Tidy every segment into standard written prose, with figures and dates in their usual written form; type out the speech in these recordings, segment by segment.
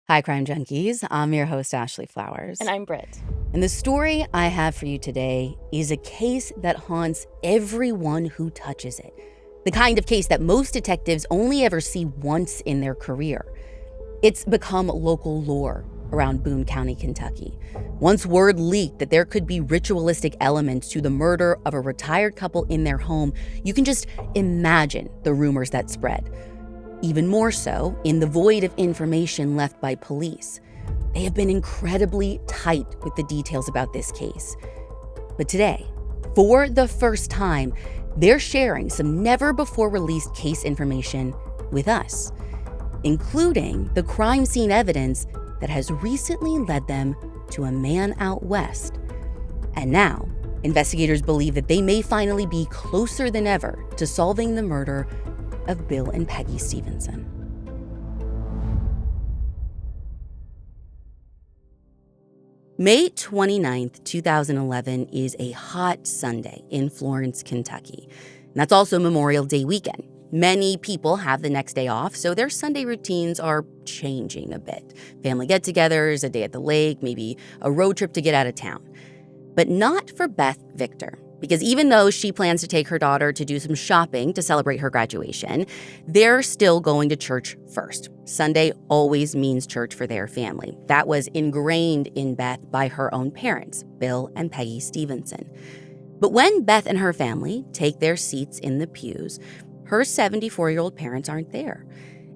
Hi, Crime Junkies. I'm your host, Ashley Flowers. And I'm Brit. And the story I have for you today is a case that haunts everyone who touches it. The kind of case that most detectives only ever see once in their career. It's become local lore around Boone County, Kentucky. Once word leaked that there could be ritualistic elements to the murder of a retired couple in their home, you can just imagine the rumors that spread. Even more so, in the void of information left by police. They have been incredibly tight with the details about this case. But today, for the first time, they're sharing some never-before-released case information with us, including the crime scene evidence that has recently led them to a man out west. And now, investigators believe that they may finally be closer than ever to solving the murder of Bill and Peggy Stephenson. May 29th, 2011 is a hot Sunday in Florence, Kentucky. And that's also Memorial Day weekend. Many people have the next day off, so their Sunday routines are changing a bit. Family get-togethers, a day at the lake, maybe a road trip to get out of town. But not for Beth Victor. Because even though she plans to take her daughter to do some shopping to celebrate her graduation, they're still going to church first. Sunday always means church for their family. That was ingrained in Beth by her own parents, Bill and Peggy Stephenson. But when Beth and her family take their seats in the pews, her 74-year-old parents aren't there.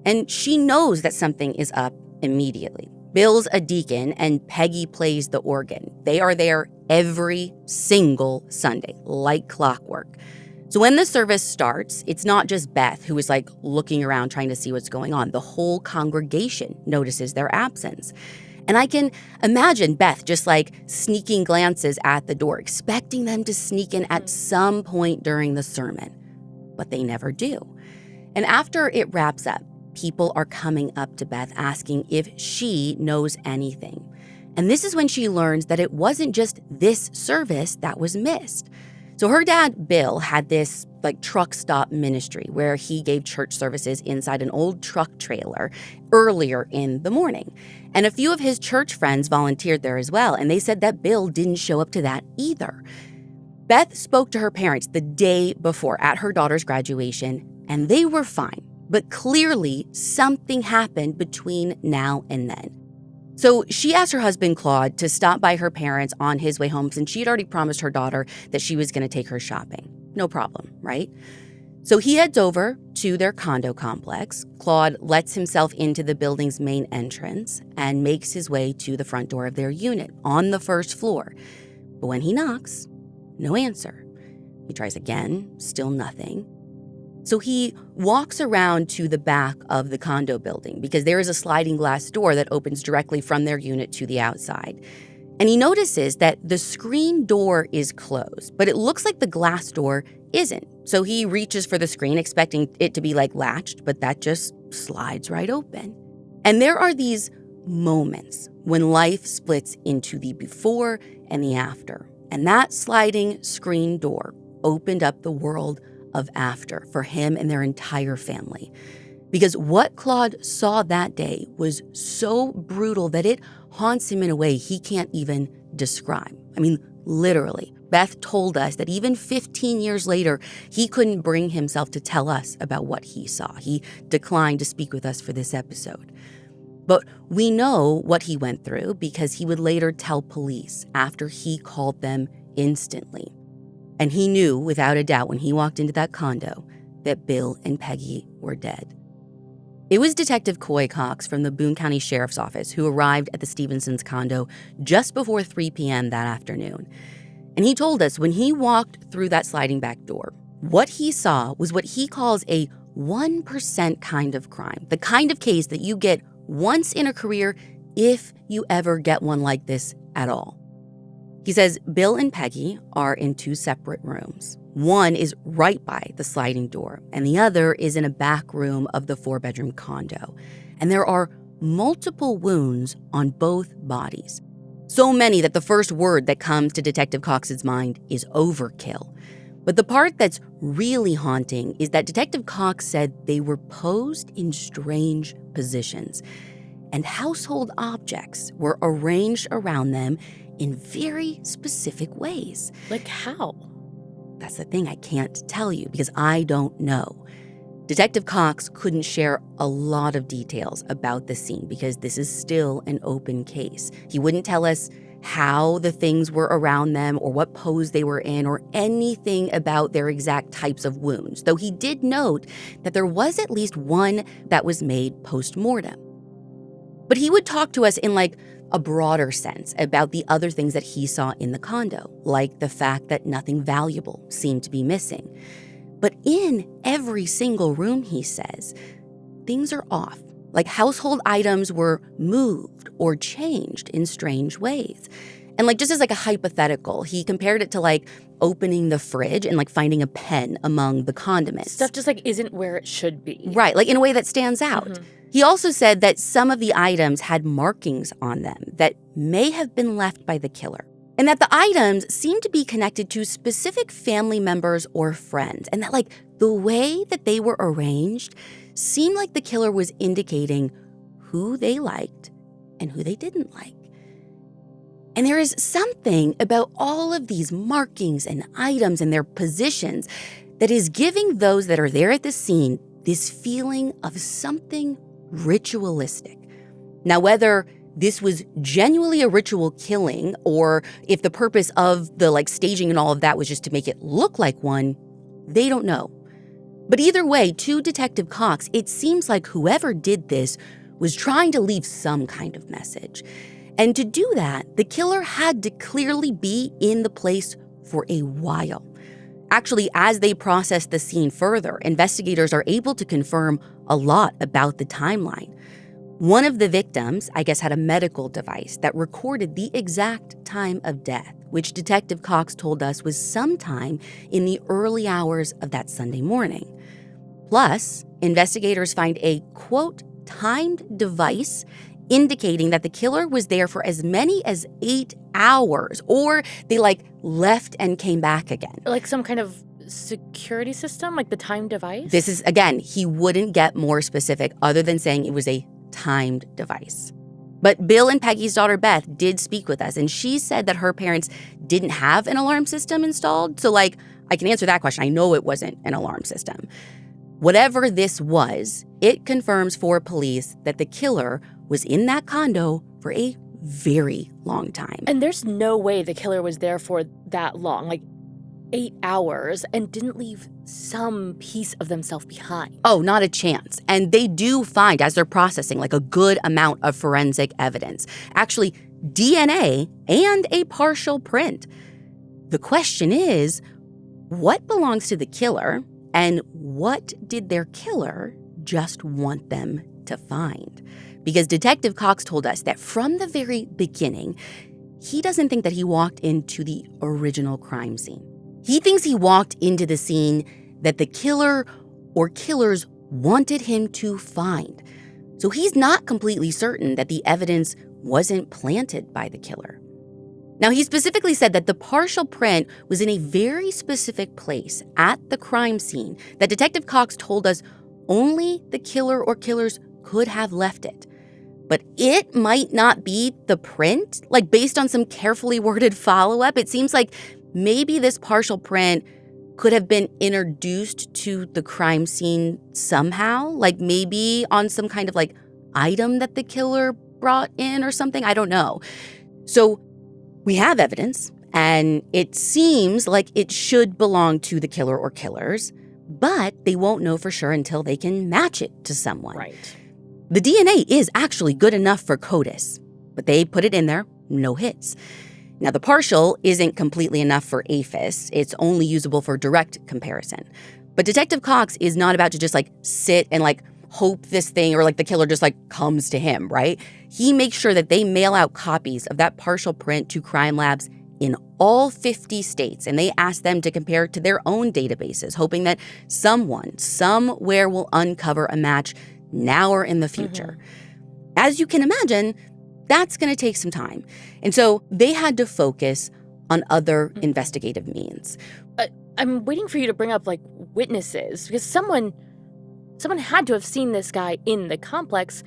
And she knows that something is up immediately. Bill's a deacon and Peggy plays the organ. They are there every single Sunday, like clockwork. So when the service starts, it's not just Beth who is looking around trying to see what's going on. The whole congregation notices their absence. And I can imagine Beth just sneaking glances at the door, expecting them to sneak in at some point during the sermon. But they never do. And after it wraps up, people are coming up to Beth asking if she knows anything. And this is when she learns that it wasn't just this service that was missed. So her dad, Bill, had this truck stop ministry where he gave church services inside an old truck trailer earlier in the morning. And a few of his church friends volunteered there as well, and they said that Bill didn't show up to that either. Beth spoke to her parents the day before at her daughter's graduation, and they were fine. But clearly, something happened between now and then. So she asked her husband, Claude, to stop by her parents on his way home since she had already promised her daughter that she was going to take her shopping. No problem, right? So he heads over to their condo complex. Claude lets himself into the building's main entrance and makes his way to the front door of their unit on the first floor. But when he knocks, no answer. He tries again, still nothing. So he walks around to the back of the condo building because there is a sliding glass door that opens directly from their unit to the outside. And he notices that the screen door is closed, but it looks like the glass door isn't. So he reaches for the screen, expecting it to be latched, but that just slides right open. And there are these moments when life splits into the before and the after. And that sliding screen door opened up the world of after for him and their entire family. Because what Claude saw that day was so brutal that it haunts him in a way he can't even describe. I mean, literally. Beth told us that even 15 years later, he couldn't bring himself to tell us about what he saw. He declined to speak with us for this episode. But we know what he went through because he would later tell police after he called them instantly. And he knew, without a doubt, when he walked into that condo, that Bill and Peggy were dead. It was Detective Coy Cox from the Boone County Sheriff's Office who arrived at the Stephensons' condo just before 3 p.m. that afternoon. And he told us when he walked through that sliding back door, what he saw was what he calls a 1% kind of crime, the kind of case that you get once in a career if you ever get one like this at all. He says Bill and Peggy are in 2 separate rooms. One is right by the sliding door, and the other is in a back room of the 4-bedroom condo. And there are multiple wounds on both bodies. So many that the first word that comes to Detective Cox's mind is overkill. But the part that's really haunting is that Detective Cox said they were posed in strange positions. and household objects were arranged around them in very specific ways. Like how? That's the thing, I can't tell you because I don't know. Detective Cox couldn't share a lot of details about the scene because this is still an open case. He wouldn't tell us how the things were around them or what pose they were in or anything about their exact types of wounds, though he did note that there was at least one that was made post-mortem. But he would talk to us in like a broader sense about the other things that he saw in the condo, like the fact that nothing valuable seemed to be missing. But in every single room, he says, things are off. Like household items were moved or changed in strange ways. And like just as like a hypothetical, he compared it to like opening the fridge and like finding a pen among the condiments. Stuff just like isn't where it should be. Right, like in a way that stands out. Mm-hmm. He also said that some of the items had markings on them that may have been left by the killer. And that the items seemed to be connected to specific family members or friends. And that like the way that they were arranged seemed like the killer was indicating who they liked and who they didn't like. And there is something about all of these markings and items and their positions that is giving those that are there at the scene this feeling of something ritualistic. Now, whether this was genuinely a ritual killing or if the purpose of the like staging and all of that was just to make it look like one, they don't know. But either way, to Detective Cox, it seems like whoever did this was trying to leave some kind of message. And to do that, the killer had to clearly be in the place for a while. Actually, as they process the scene further, investigators are able to confirm a lot about the timeline. One of the victims, I guess, had a medical device that recorded the exact time of death, which Detective Cox told us was sometime in the early hours of that Sunday morning. Plus, investigators find a, quote, timed device indicating that the killer was there for as many as 8 hours, or they left and came back again. Like some kind of security system, like the timed device? This is, again, he wouldn't get more specific other than saying it was a timed device. But Bill and Peggy's daughter Beth did speak with us, and she said that her parents didn't have an alarm system installed. So I can answer that question. I know it wasn't an alarm system. Whatever this was, it confirms for police that the killer was in that condo for a very long time. And there's no way the killer was there for that long, 8 hours, and didn't leave some piece of themselves behind. Oh, not a chance. And they do find, as they're processing, a good amount of forensic evidence. Actually, DNA and a partial print. The question is, what belongs to the killer, and what did their killer just want them to find? Because Detective Cox told us that from the very beginning, he doesn't think that he walked into the original crime scene. He thinks he walked into the scene that the killer or killers wanted him to find. So he's not completely certain that the evidence wasn't planted by the killer. Now, he specifically said that the partial print was in a very specific place at the crime scene that Detective Cox told us only the killer or killers could have left it. But it might not be the print, based on some carefully worded follow-up. It seems like maybe this partial print could have been introduced to the crime scene somehow, maybe on some kind of item that the killer brought in or something. I don't know. So we have evidence, and it seems like it should belong to the killer or killers, but they won't know for sure until they can match it to someone. Right. The DNA is actually good enough for CODIS, but they put it in there, no hits. Now, the partial isn't completely enough for APHIS. It's only usable for direct comparison. But Detective Cox is not about to just sit and hope this thing or the killer just comes to him, right? He makes sure that they mail out copies of that partial print to crime labs in all 50 states, and they ask them to compare it to their own databases, hoping that someone, somewhere will uncover a match now or in the future. Mm-hmm. As you can imagine, that's going to take some time. And so they had to focus on other investigative means. I'm waiting for you to bring up witnesses, because someone had to have seen this guy in the complex,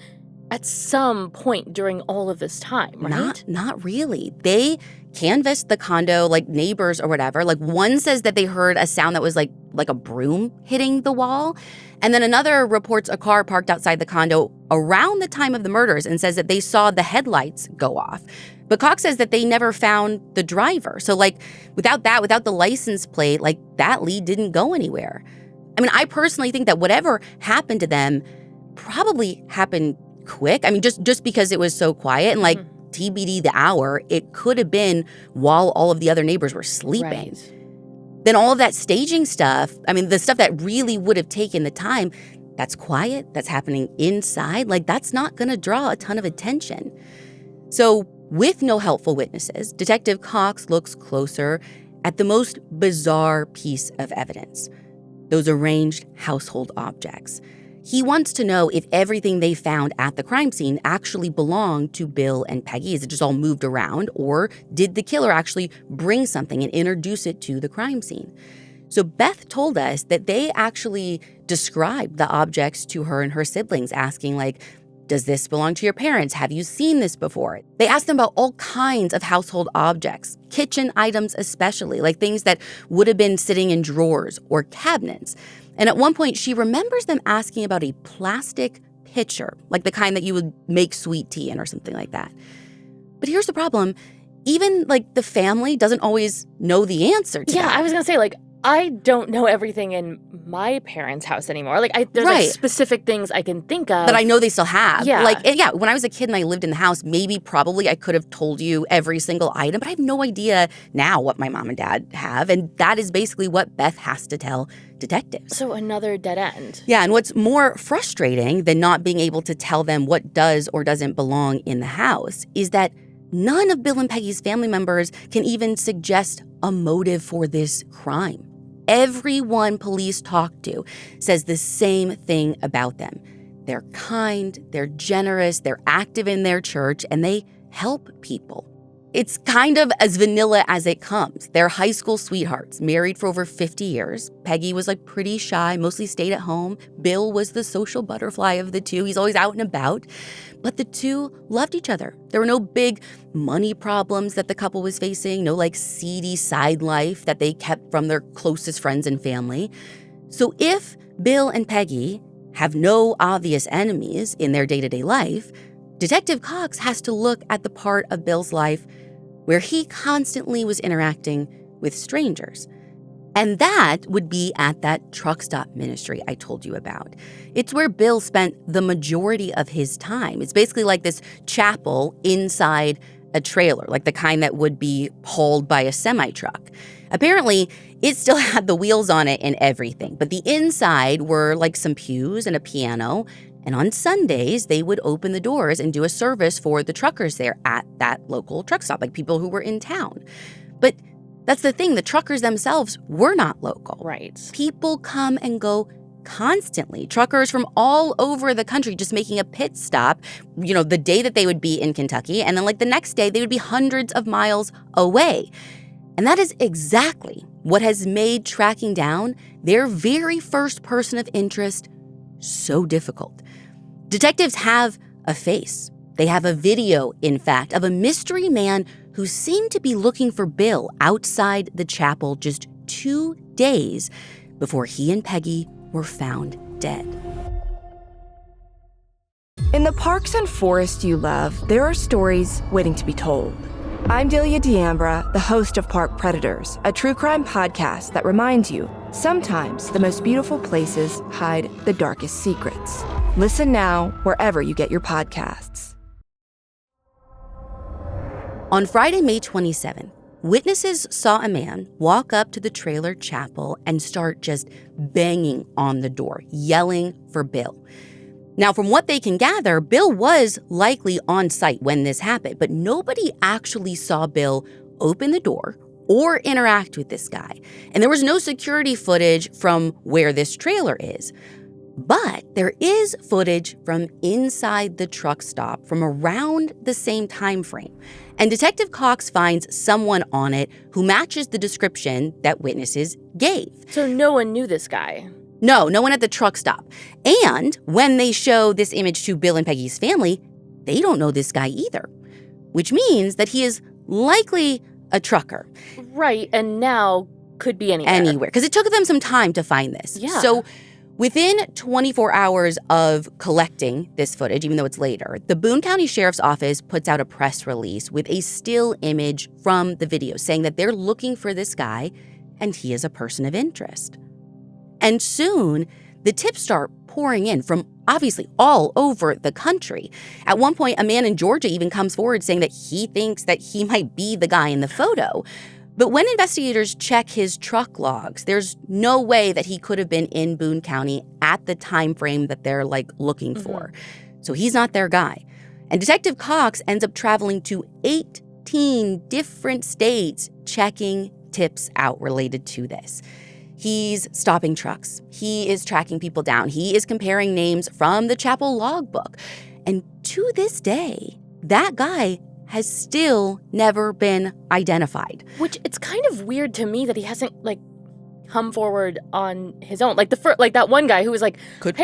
at some point during all of this time, right? Not really. They canvassed the condo, like neighbors or whatever. Like one says that they heard a sound that was like a broom hitting the wall. And then another reports a car parked outside the condo around the time of the murders and says that they saw the headlights go off. But Cox says that they never found the driver. So like without the license plate, like that lead didn't go anywhere. I mean, I personally think that whatever happened to them probably happened quick. I mean, just because it was so quiet and like TBD the hour, it could have been while all of the other neighbors were sleeping. Right. Then all of that staging stuff, I mean, the stuff that really would have taken the time, that's quiet, that's happening inside, like that's not going to draw a ton of attention. So with no helpful witnesses, Detective Cox looks closer at the most bizarre piece of evidence, those arranged household objects. He wants to know if everything they found at the crime scene actually belonged to Bill and Peggy. Is it just all moved around, or did the killer actually bring something and introduce it to the crime scene? So Beth told us that they actually described the objects to her and her siblings, asking like, does this belong to your parents? Have you seen this before? They asked them about all kinds of household objects, kitchen items especially, like things that would have been sitting in drawers or cabinets. And at one point, she remembers them asking about a plastic pitcher, like the kind that you would make sweet tea in or something like that. But here's the problem. Even like the family doesn't always know the answer to that. Yeah, I was going to say, like, I don't know everything in my parents' house anymore. Like, there's like specific things I can think of. But I know they still have. Yeah. Like, yeah, when I was a kid and I lived in the house, probably I could have told you every single item, but I have no idea now what my mom and dad have. And that is basically what Beth has to tell detectives. So another dead end. Yeah, and what's more frustrating than not being able to tell them what does or doesn't belong in the house is that none of Bill and Peggy's family members can even suggest a motive for this crime. Everyone police talk to says the same thing about them. They're kind, they're generous, they're active in their church, and they help people. It's kind of as vanilla as it comes. They're high school sweethearts, married for over 50 years. Peggy was like pretty shy, mostly stayed at home. Bill was the social butterfly of the two. He's always out and about. But the two loved each other. There were no big money problems that the couple was facing, no like seedy side life that they kept from their closest friends and family. So if Bill and Peggy have no obvious enemies in their day-to-day life, Detective Cox has to look at the part of Bill's life where he constantly was interacting with strangers. And that would be at that truck stop ministry I told you about. It's where Bill spent the majority of his time. It's basically like this chapel inside a trailer, like the kind that would be hauled by a semi-truck. Apparently, it still had the wheels on it and everything, but the inside were like some pews and a piano. And on Sundays, they would open the doors and do a service for the truckers there at that local truck stop, like people who were in town. But that's the thing, the truckers themselves were not local. Right. People come and go constantly. Truckers from all over the country just making a pit stop, the day that they would be in Kentucky. And then like the next day, they would be hundreds of miles away. And that is exactly what has made tracking down their very first person of interest so difficult. Detectives have a face. They have a video, in fact, of a mystery man who seemed to be looking for Bill outside the chapel just 2 days before he and Peggy were found dead. In the parks and forests you love, there are stories waiting to be told. I'm Delia D'Ambra, the host of Park Predators, a true crime podcast that reminds you, sometimes the most beautiful places hide the darkest secrets. Listen now wherever you get your podcasts. On Friday, May 27th, witnesses saw a man walk up to the trailer chapel and start just banging on the door, yelling for Bill. Now, from what they can gather, Bill was likely on site when this happened, but nobody actually saw Bill open the door or interact with this guy. And there was no security footage from where this trailer is. But there is footage from inside the truck stop from around the same time frame. And Detective Cox finds someone on it who matches the description that witnesses gave. So no one knew this guy? No one at the truck stop. And when they show this image to Bill and Peggy's family, they don't know this guy either, which means that he is likely a trucker. Right, and now could be anywhere. Anywhere, because it took them some time to find this. Yeah. So within 24 hours of collecting this footage, even though it's later, the Boone County Sheriff's Office puts out a press release with a still image from the video saying that they're looking for this guy and he is a person of interest. And soon, the tips start pouring in from obviously all over the country. At one point, a man in Georgia even comes forward saying that he thinks that he might be the guy in the photo. But when investigators check his truck logs, there's no way that he could have been in Boone County at the time frame that they're looking for. So he's not their guy. And Detective Cox ends up traveling to 18 different states checking tips out related to this. He's stopping trucks. He is tracking people down. He is comparing names from the Chapel logbook. And to this day, that guy has still never been identified. Which it's kind of weird to me that he hasn't come forward on his own. That one guy who was could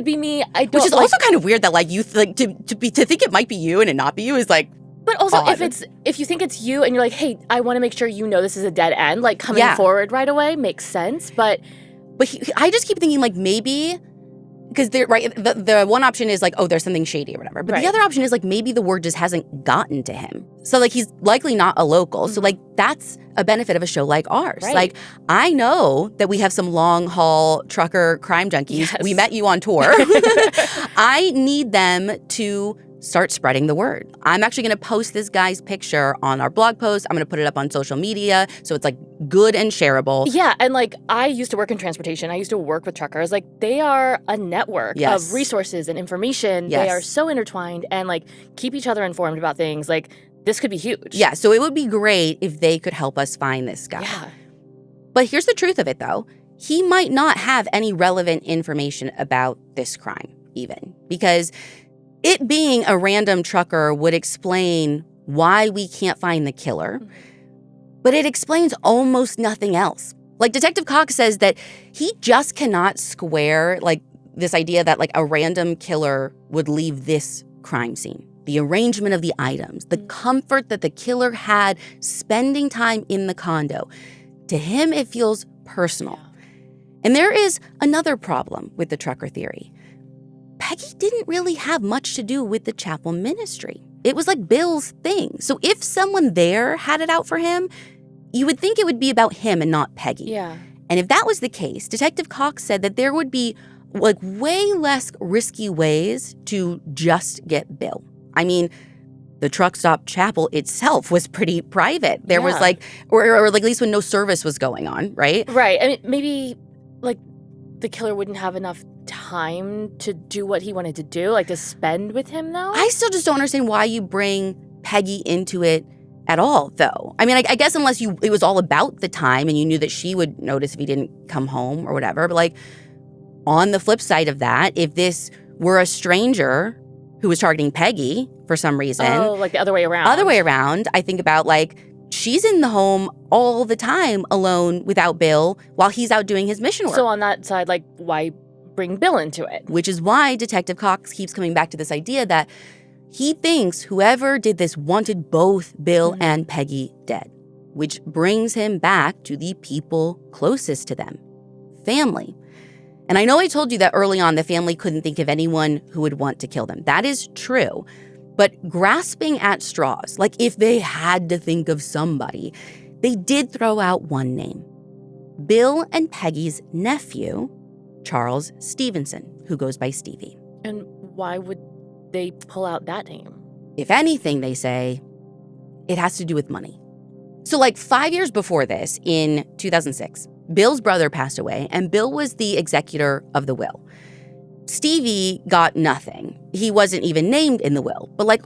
be me. I don't. Which is also kind of weird that you to think it might be you and it not be you is But also, odd. if you think it's you and you're hey, I want to make sure you know this is a dead end, coming forward right away makes sense. But I just keep thinking maybe because the one option is oh, there's something shady or whatever. But the other option is maybe the word just hasn't gotten to him. So he's likely not a local. So that's a benefit of a show like ours. Right. I know that we have some long haul trucker crime junkies. Yes. We met you on tour. I need them to start spreading the word. I'm actually going to post this guy's picture on our blog post. I'm going to put it up on social media so it's good and shareable. Yeah, and I used to work in transportation. I used to work with truckers. They are a network of resources and information. Yes. They are so intertwined and keep each other informed about things. This could be huge. Yeah, so it would be great if they could help us find this guy. Yeah. But here's the truth of it though. He might not have any relevant information about this crime even, because it being a random trucker would explain why we can't find the killer, but it explains almost nothing else. Detective Cox says that he just cannot square this idea that a random killer would leave this crime scene. The arrangement of the items, the comfort that the killer had spending time in the condo. To him, it feels personal. And there is another problem with the trucker theory. Peggy didn't really have much to do with the chapel ministry. It was Bill's thing. So if someone there had it out for him, you would think it would be about him and not Peggy. Yeah. And if that was the case, Detective Cox said that there would be way less risky ways to just get Bill. I mean, the truck stop chapel itself was pretty private. There was or at least when no service was going on, right? Right. I mean, maybe the killer wouldn't have enough time to do what he wanted to do, to spend with him, though? I still just don't understand why you bring Peggy into it at all, though. I mean, I guess unless it was all about the time and you knew that she would notice if he didn't come home or whatever. But on the flip side of that, if this were a stranger who was targeting Peggy for some reason. Oh, the other way around. Other way around, I think about she's in the home all the time alone without Bill while he's out doing his mission work. So on that side, why bring Bill into it? Which is why Detective Cox keeps coming back to this idea that he thinks whoever did this wanted both Bill and Peggy dead, which brings him back to the people closest to them, family. And I know I told you that early on the family couldn't think of anyone who would want to kill them. That is true. But grasping at straws, if they had to think of somebody, they did throw out one name. Bill and Peggy's nephew, Charles Stephenson, who goes by Stevie. And why would they pull out that name? If anything, they say, it has to do with money. So 5 years before this, in 2006, Bill's brother passed away, and Bill was the executor of the will. Stevie got nothing. He wasn't even named in the will. But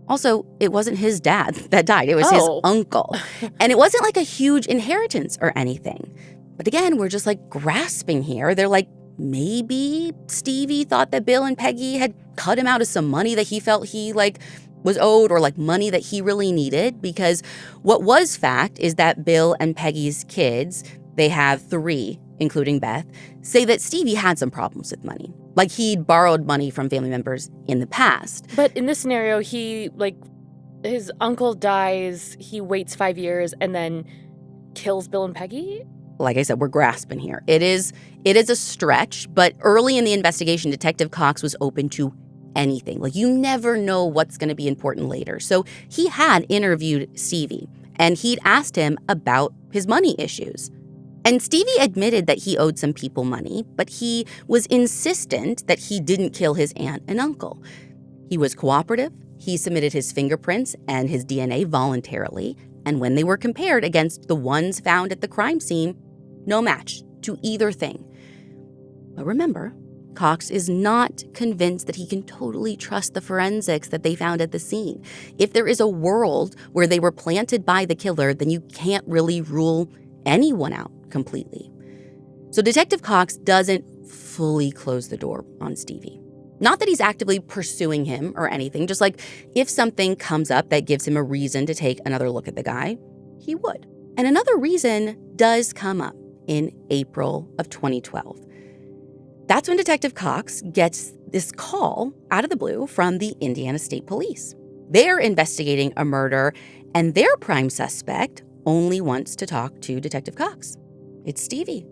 also, it wasn't his dad that died. It was his uncle. And it wasn't a huge inheritance or anything. But again, we're just grasping here. They're maybe Stevie thought that Bill and Peggy had cut him out of some money that he felt he was owed, or money that he really needed. Because what was fact is that Bill and Peggy's kids, they have 3 including Beth, say that Stevie had some problems with money. Like he'd borrowed money from family members in the past. But in this scenario, his uncle dies, he waits 5 years, and then kills Bill and Peggy? Like I said, we're grasping here. It is a stretch, but early in the investigation, Detective Cox was open to anything. Like you never know what's going to be important later. So he had interviewed Stevie, and he'd asked him about his money issues. And Stevie admitted that he owed some people money, but he was insistent that he didn't kill his aunt and uncle. He was cooperative. He submitted his fingerprints and his DNA voluntarily, and when they were compared against the ones found at the crime scene, no match to either thing. But remember, Cox is not convinced that he can totally trust the forensics that they found at the scene. If there is a world where they were planted by the killer, then you can't really rule anyone out completely. So Detective Cox doesn't fully close the door on Stevie. Not that he's actively pursuing him or anything, just like if something comes up that gives him a reason to take another look at the guy, he would. And another reason does come up in April of 2012. That's when Detective Cox gets this call out of the blue from the Indiana State Police. They're investigating a murder, and their prime suspect only wants to talk to Detective Cox. It's Stevie.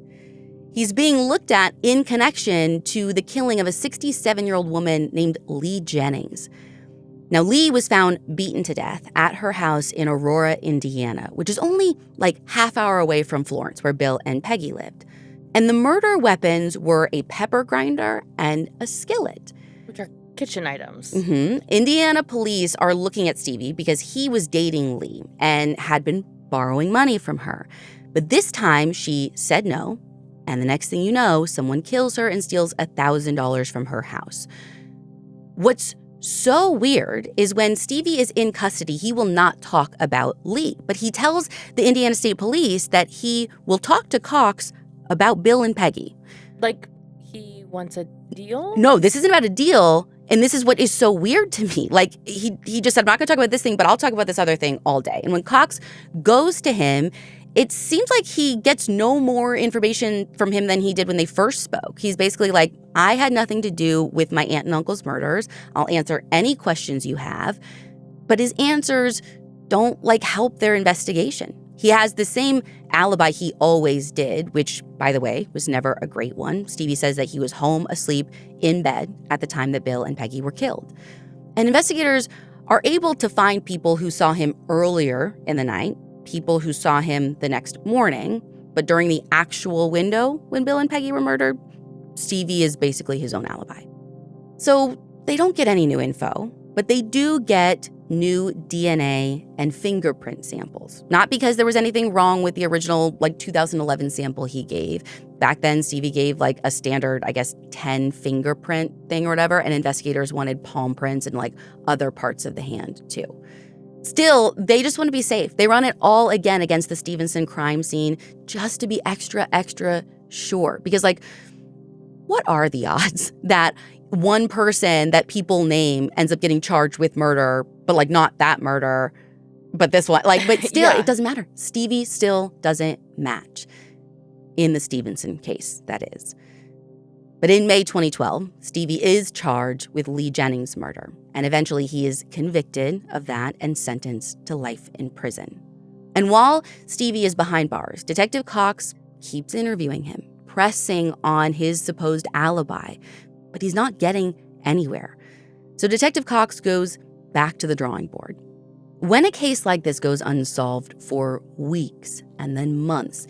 He's being looked at in connection to the killing of a 67-year-old woman named Lee Jennings. Now, Lee was found beaten to death at her house in Aurora, Indiana, which is only like half hour away from Florence, where Bill and Peggy lived. And the murder weapons were a pepper grinder and a skillet. Which are kitchen items. Indiana police are looking at Stevie because he was dating Lee and had been borrowing money from her. But this time she said no, and the next thing you know, someone kills her and steals $1,000 from her house. What's so weird is when Stevie is in custody, he will not talk about Lee, but he tells the Indiana State Police that he will talk to Cox about Bill and Peggy. Like he wants a deal? No, this isn't about a deal. And this is what is so weird to me. Like, he just said, I'm not going to talk about this thing, but I'll talk about this other thing all day. And when Cox goes to him, it seems like he gets no more information from him than he did when they first spoke. He's basically like, I had nothing to do with my aunt and uncle's murders. I'll answer any questions you have. But his answers don't, help their investigation. He has the same alibi he always did, which, by the way, was never a great one. Stevie says that he was home asleep in bed at the time that Bill and Peggy were killed. And investigators are able to find people who saw him earlier in the night, people who saw him the next morning, but during the actual window when Bill and Peggy were murdered, Stevie is basically his own alibi. So they don't get any new info, but they do get new DNA and fingerprint samples. Not because there was anything wrong with the original 2011 sample he gave. Back then, Stevie gave a standard, 10 fingerprint thing or whatever, and investigators wanted palm prints and other parts of the hand too. Still, they just want to be safe. They run it all again against the Stephenson crime scene just to be extra, extra sure. Because what are the odds that one person that people name ends up getting charged with murder, but not that murder, but this one, but still, It doesn't matter. Stevie still doesn't match in the Stephenson case, that is. But in May 2012, Stevie is charged with Lee Jennings' murder, and eventually he is convicted of that and sentenced to life in prison. And while Stevie is behind bars, Detective Cox keeps interviewing him, pressing on his supposed alibi, but he's not getting anywhere. So Detective Cox goes back to the drawing board. When a case like this goes unsolved for weeks and then months,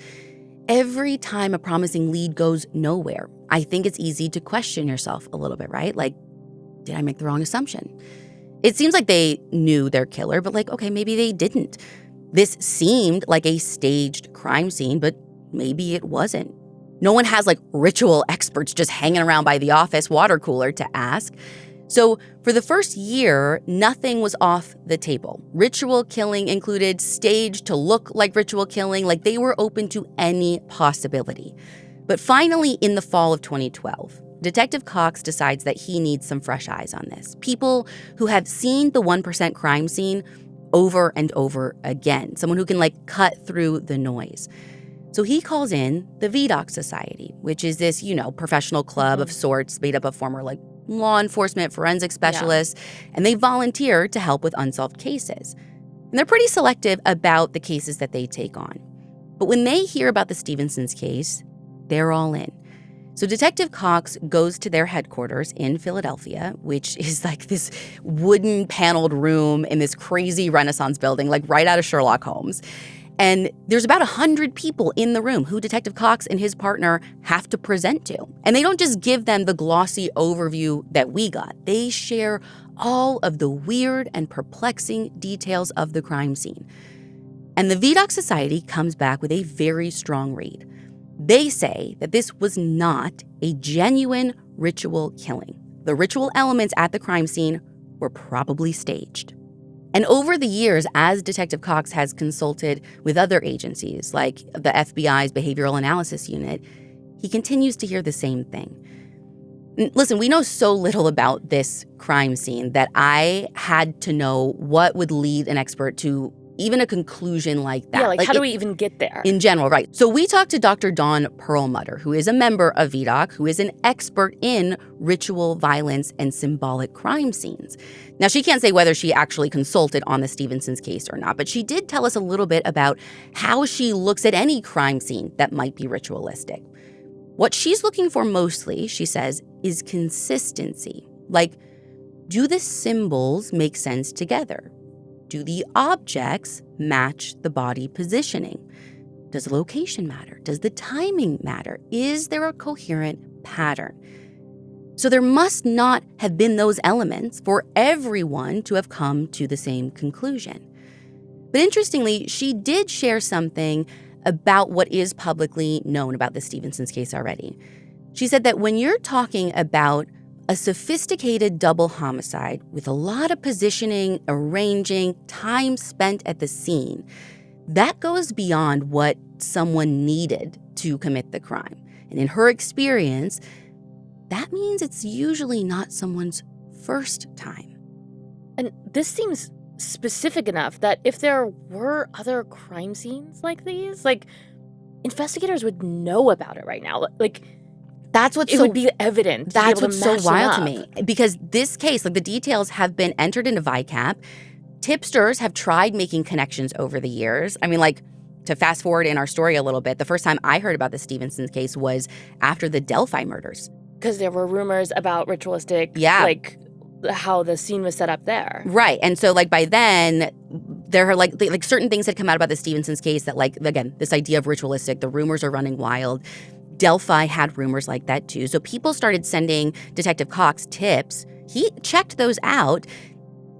every time a promising lead goes nowhere, I think it's easy to question yourself a little bit, right? Did I make the wrong assumption? It seems like they knew their killer, but okay, maybe they didn't. This seemed like a staged crime scene, but maybe it wasn't. No one has ritual experts just hanging around by the office water cooler to ask. So for the first year, nothing was off the table. Ritual killing included staged to look like ritual killing, they were open to any possibility. But finally, in the fall of 2012, Detective Cox decides that he needs some fresh eyes on this. People who have seen the 1% crime scene over and over again. Someone who can cut through the noise. So he calls in the VDOC Society, which is this, professional club of sorts made up of former law enforcement, forensic specialists, and they volunteer to help with unsolved cases. And they're pretty selective about the cases that they take on. But when they hear about the Stephensons case, they're all in. So Detective Cox goes to their headquarters in Philadelphia, which is this wooden paneled room in this crazy Renaissance building, right out of Sherlock Holmes. And there's about 100 people in the room who Detective Cox and his partner have to present to. And they don't just give them the glossy overview that we got. They share all of the weird and perplexing details of the crime scene. And the VDOC Society comes back with a very strong read. They say that this was not a genuine ritual killing. The ritual elements at the crime scene were probably staged. And over the years, as Detective Cox has consulted with other agencies, like the FBI's Behavioral Analysis Unit, he continues to hear the same thing. Listen, we know so little about this crime scene that I had to know what would lead an expert to even a conclusion like that. Yeah, how do we even get there? In general, right. So we talked to Dr. Dawn Perlmutter, who is a member of VDOC, who is an expert in ritual violence and symbolic crime scenes. Now, she can't say whether she actually consulted on the Stephensons case or not, but she did tell us a little bit about how she looks at any crime scene that might be ritualistic. What she's looking for mostly, she says, is consistency. Do the symbols make sense together? Do the objects match the body positioning? Does the location matter? Does the timing matter? Is there a coherent pattern? So there must not have been those elements for everyone to have come to the same conclusion. But interestingly, she did share something about what is publicly known about the Stephensons case already. She said that when you're talking about a sophisticated double homicide with a lot of positioning, arranging, time spent at the scene, that goes beyond what someone needed to commit the crime. And in her experience, that means it's usually not someone's first time. And this seems specific enough that if there were other crime scenes like these, investigators would know about it right now. That's what's it would be evident. That's what's so wild to me. Because this case, the details have been entered into VICAP. Tipsters have tried making connections over the years. To fast forward in our story a little bit, the first time I heard about the Stephensons case was after the Delphi murders. Because there were rumors about ritualistic, how the scene was set up there. Right. And so, by then, there are, certain things had come out about the Stephensons case that, again, this idea of ritualistic, the rumors are running wild. Delphi had rumors like that, too. So people started sending Detective Cox tips. He checked those out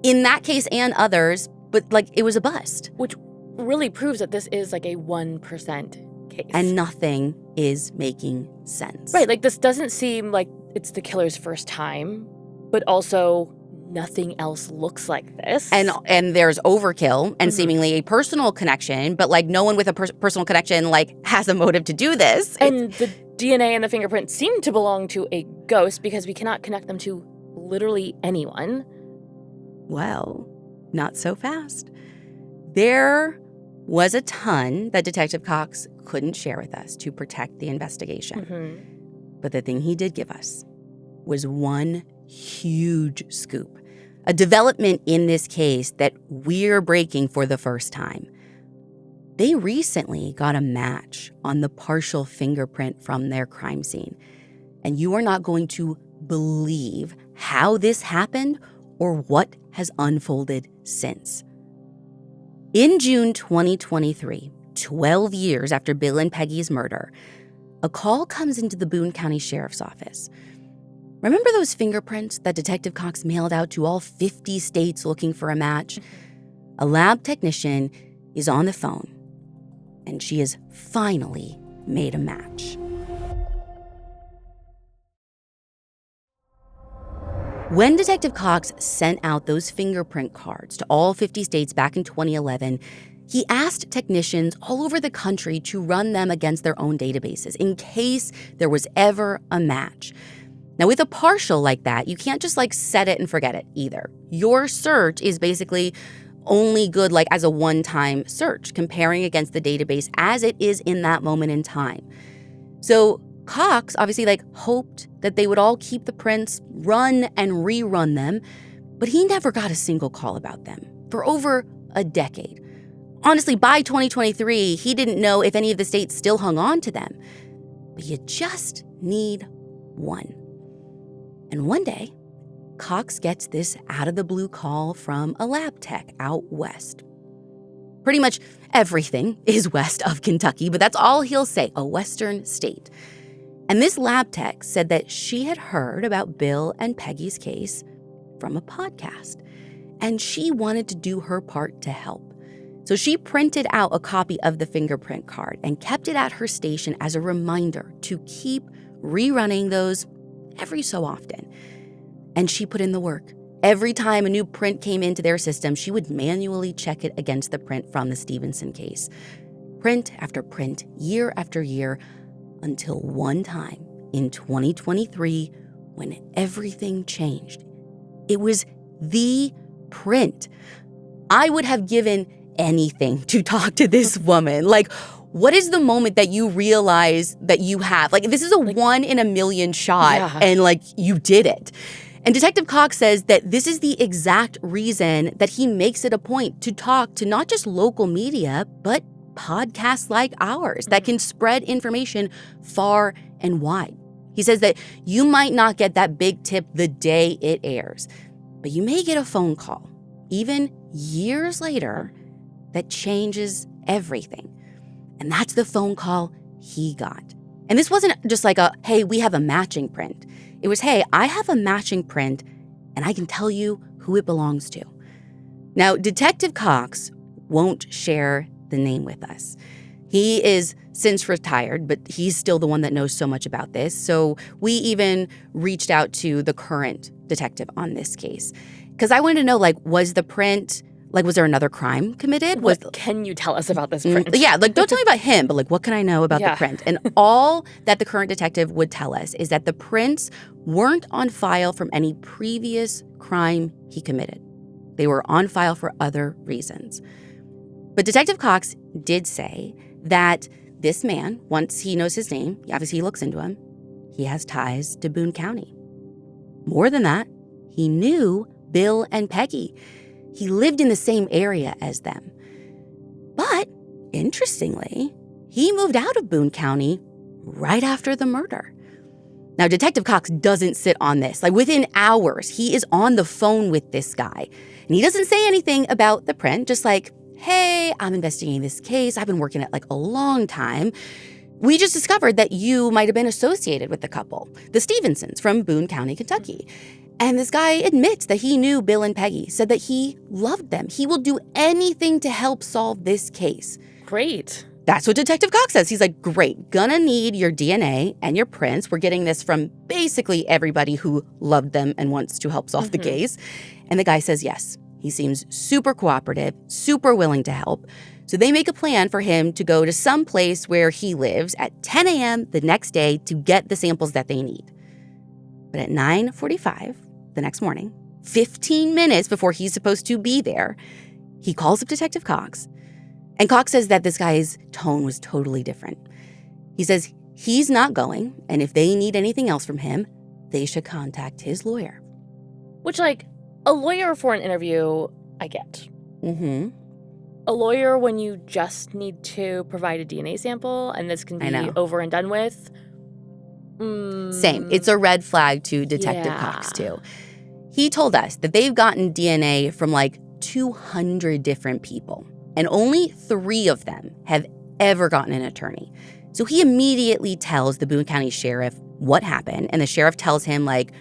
in that case and others, but, it was a bust. Which really proves that this is, a 1% case. And nothing is making sense. Right. This doesn't seem like it's the killer's first time, but also nothing else looks like this. And there's overkill and seemingly a personal connection, but no one with a personal connection has a motive to do this. And the DNA and the fingerprints seem to belong to a ghost because we cannot connect them to literally anyone. Well, not so fast. There was a ton that Detective Cox couldn't share with us to protect the investigation. Mm-hmm. But the thing he did give us was one huge scoop, a development in this case that we're breaking for the first time. They recently got a match on the partial fingerprint from their crime scene. And you are not going to believe how this happened or what has unfolded since. In June 2023, 12 years after Bill and Peggy's murder, a call comes into the Boone County Sheriff's Office. Remember those fingerprints that Detective Cox mailed out to all 50 states looking for a match? A lab technician is on the phone, and she has finally made a match. When Detective Cox sent out those fingerprint cards to all 50 states back in 2011, he asked technicians all over the country to run them against their own databases in case there was ever a match. Now, with a partial like that, you can't just set it and forget it either. Your search is basically only good like as a one-time search, comparing against the database as it is in that moment in time. So Cox obviously like hoped that they would all keep the prints, run and rerun them, but he never got a single call about them for over a decade. Honestly, by 2023, he didn't know if any of the states still hung on to them. But you just need one. And one day, Cox gets this out-of-the-blue call from a lab tech out west. Pretty much everything is west of Kentucky, but that's all he'll say, a western state. And this lab tech said that she had heard about Bill and Peggy's case from a podcast, and she wanted to do her part to help. So she printed out a copy of the fingerprint card and kept it at her station as a reminder to keep rerunning those every so often. And she put in the work. Every time a new print came into their system, she would manually check it against the print from the Stephenson case. Print after print, year after year, until one time in 2023 when everything changed. It was the print. I would have given anything to talk to this woman. Like, what is the moment that you realize that you have? Like, this is a 1 in a million shot, and like, you did it. And Detective Cox says that this is the exact reason that he makes it a point to talk to not just local media, but podcasts like ours that can spread information far and wide. He says that you might not get that big tip the day it airs, but you may get a phone call, even years later, that changes everything. And that's the phone call he got. And this wasn't just like a, hey, we have a matching print. It was, hey, I have a matching print and I can tell you who it belongs to. Now, Detective Cox won't share the name with us. He is since retired, but he's still the one that knows so much about this. So we even reached out to the current detective on this case. Because I wanted to know, like, was the print, like, was there another crime committed? What can you tell us about this print? Yeah, like, don't tell me about him, but, like, what can I know about the print? And all that the current detective would tell us is that the prints weren't on file from any previous crime he committed. They were on file for other reasons. But Detective Cox did say that this man, once he knows his name, obviously he looks into him, he has ties to Boone County. More than that, he knew Bill and Peggy. He lived in the same area as them. But, interestingly, he moved out of Boone County right after the murder. Now, Detective Cox doesn't sit on this. Like, within hours, he is on the phone with this guy. And he doesn't say anything about the print, just like, hey, I'm investigating this case. I've been working it like a long time. We just discovered that you might have been associated with the couple, the Stephensons from Boone County, Kentucky. And this guy admits that he knew Bill and Peggy, said that he loved them. He will do anything to help solve this case. Great. That's what Detective Cox says. He's like, great, gonna need your DNA and your prints. We're getting this from basically everybody who loved them and wants to help solve the case. And the guy says yes. He seems super cooperative, super willing to help. So they make a plan for him to go to some place where he lives at 10 a.m. the next day to get the samples that they need. But at 9:45 the next morning, 15 minutes before he's supposed to be there, he calls up Detective Cox. And Cox says that this guy's tone was totally different. He says he's not going, and if they need anything else from him, they should contact his lawyer. Which, like, a lawyer for an interview, I get. Mm-hmm. A lawyer when you just need to provide a DNA sample and this can be over and done with. Same. It's a red flag to Detective Cox, too. He told us that they've gotten DNA from like 200 different people, and only 3 of them have ever gotten an attorney. So he immediately tells the Boone County Sheriff what happened, and the sheriff tells him, like,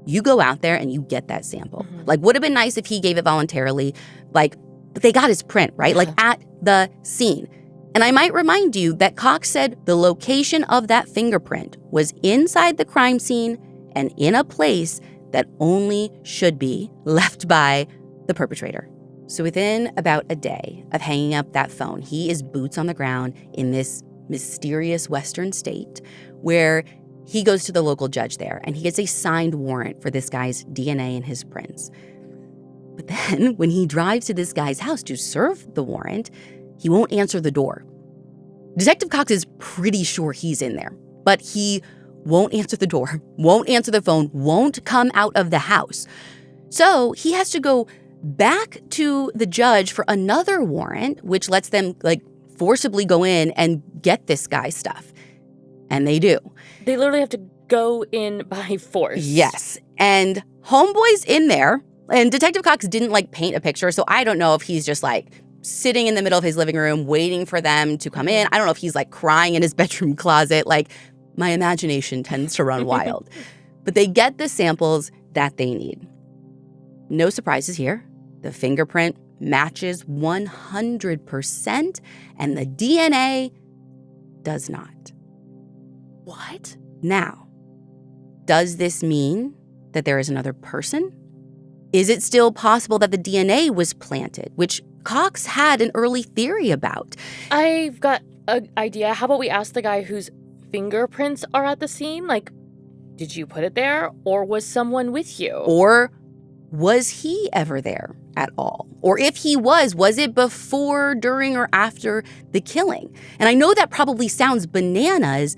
you go out there and you get that sample. Like, would have been nice if he gave it voluntarily. Like, but they got his print, right? Like, at the scene. And I might remind you that Cox said the location of that fingerprint was inside the crime scene and in a place that only should be left by the perpetrator. So within about a day of hanging up that phone, he is boots on the ground in this mysterious western state where he goes to the local judge there and he gets a signed warrant for this guy's DNA and his prints. But then when he drives to this guy's house to serve the warrant, he won't answer the door. Detective Cox is pretty sure he's in there, but he won't answer the door, won't answer the phone, won't come out of the house. So he has to go back to the judge for another warrant, which lets them forcibly go in and get this guy's stuff. And they do. They literally have to go in by force. Yes. And homeboy's in there. And Detective Cox didn't paint a picture, so I don't know if he's just sitting in the middle of his living room waiting for them to come in. I don't know if he's crying in his bedroom closet. My imagination tends to run wild. But they get the samples that they need. No surprises here. The fingerprint matches 100%, and the DNA does not. What? Now, does this mean that there is another person? Is it still possible that the DNA was planted, which Cox had an early theory about? I've got an idea. How about we ask the guy whose fingerprints are at the scene? Did you put it there, or was someone with you? Or was he ever there at all? Or if he was it before, during, or after the killing? And I know that probably sounds bananas,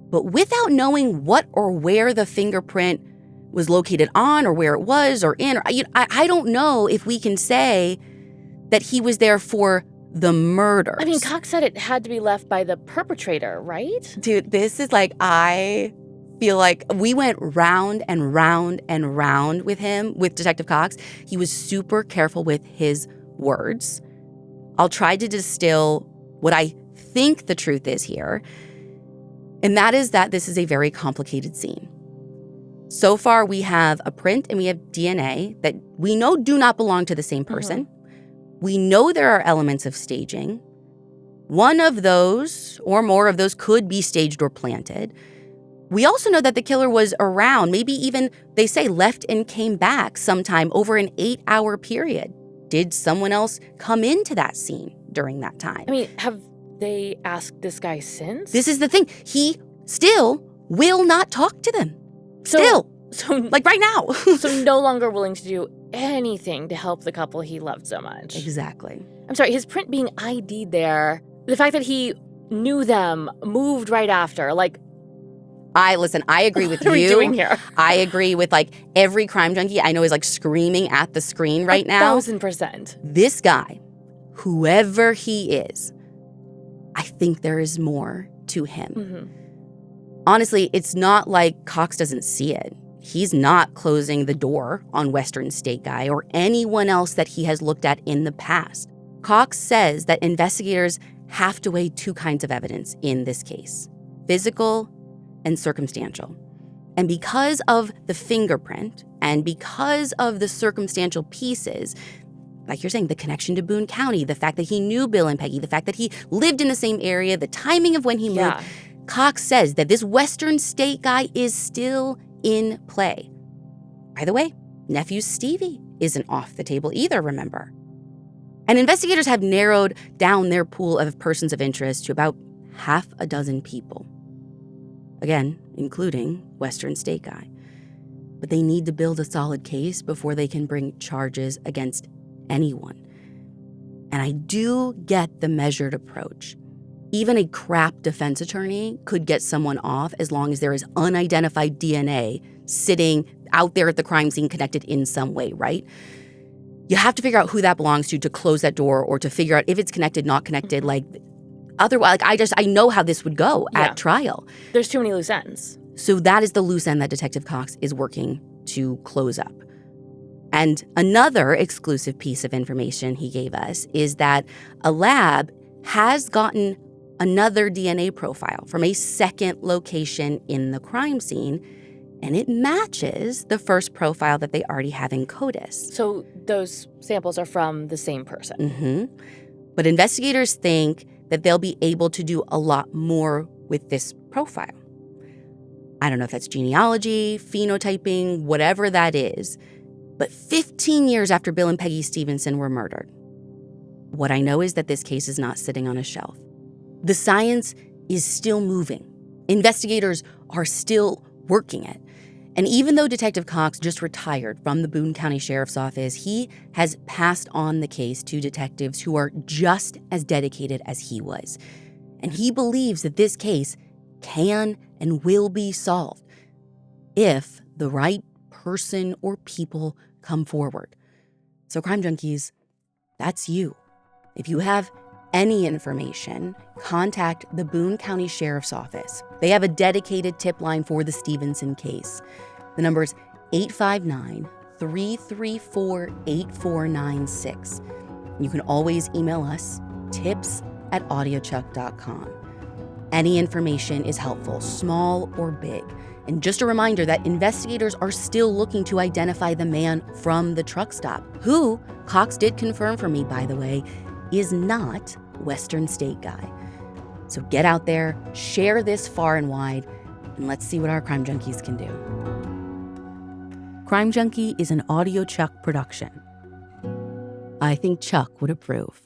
but without knowing what or where the fingerprint was located on, or where it was, or in, or I don't know if we can say that he was there for the murders. I mean, Cox said it had to be left by the perpetrator, right? Dude, this is I feel like we went round and round and round with him, with Detective Cox. He was super careful with his words. I'll try to distill what I think the truth is here. And that is that this is a very complicated scene. So far, we have a print and we have DNA that we know do not belong to the same person. We know there are elements of staging. One of those or more of those could be staged or planted. We also know that the killer was around, maybe even, they say, left and came back sometime over an 8-hour period. Did someone else come into that scene during that time? I mean, have they asked this guy since? This is the thing. He still will not talk to them. So right now. So no longer willing to do anything to help the couple he loved so much. Exactly. I'm sorry, his print being ID'd there, the fact that he knew them, moved right after, I agree with you. What are we doing here? I agree with every crime junkie I know is screaming at the screen right now. 1,000%. This guy, whoever he is, I think there is more to him. Mm-hmm. Honestly, it's not like Cox doesn't see it. He's not closing the door on Western State Guy or anyone else that he has looked at in the past. Cox says that investigators have to weigh two kinds of evidence in this case: physical and circumstantial. And because of the fingerprint and because of the circumstantial pieces, like you're saying, the connection to Boone County, the fact that he knew Bill and Peggy, the fact that he lived in the same area, the timing of when he moved, Cox says that this Western State Guy is still in play. By the way, nephew Stevie isn't off the table either, remember? And investigators have narrowed down their pool of persons of interest to about 6 people. Again, including Western State Guy. But they need to build a solid case before they can bring charges against anyone. And I do get the measured approach. Even a crap defense attorney could get someone off as long as there is unidentified DNA sitting out there at the crime scene connected in some way, right? You have to figure out who that belongs to close that door, or to figure out if it's connected, not connected. Otherwise, I know how this would go at trial. There's too many loose ends. So that is the loose end that Detective Cox is working to close up. And another exclusive piece of information he gave us is that a lab has gotten another DNA profile from a second location in the crime scene, and it matches the first profile that they already have in CODIS. So those samples are from the same person. Mm-hmm. But investigators think that they'll be able to do a lot more with this profile. I don't know if that's genealogy, phenotyping, whatever that is. But 15 years after Bill and Peggy Stephenson were murdered, what I know is that this case is not sitting on a shelf. The science is still moving. Investigators are still working it. And even though Detective Cox just retired from the Boone County Sheriff's Office, he has passed on the case to detectives who are just as dedicated as he was. And he believes that this case can and will be solved if the right person or people come forward. So Crime Junkies, that's you. If you have any information, contact the Boone County Sheriff's Office. They have a dedicated tip line for the Stephenson case. The number is 859-334-8496. You can always email us, tips@audiochuck.com. Any information is helpful, small or big. And just a reminder that investigators are still looking to identify the man from the truck stop, who, Cox did confirm for me, by the way, is not Western State guy. So get out there, share this far and wide, and let's see what our Crime Junkies can do. Crime Junkie is an Audio Chuck production. I think Chuck would approve.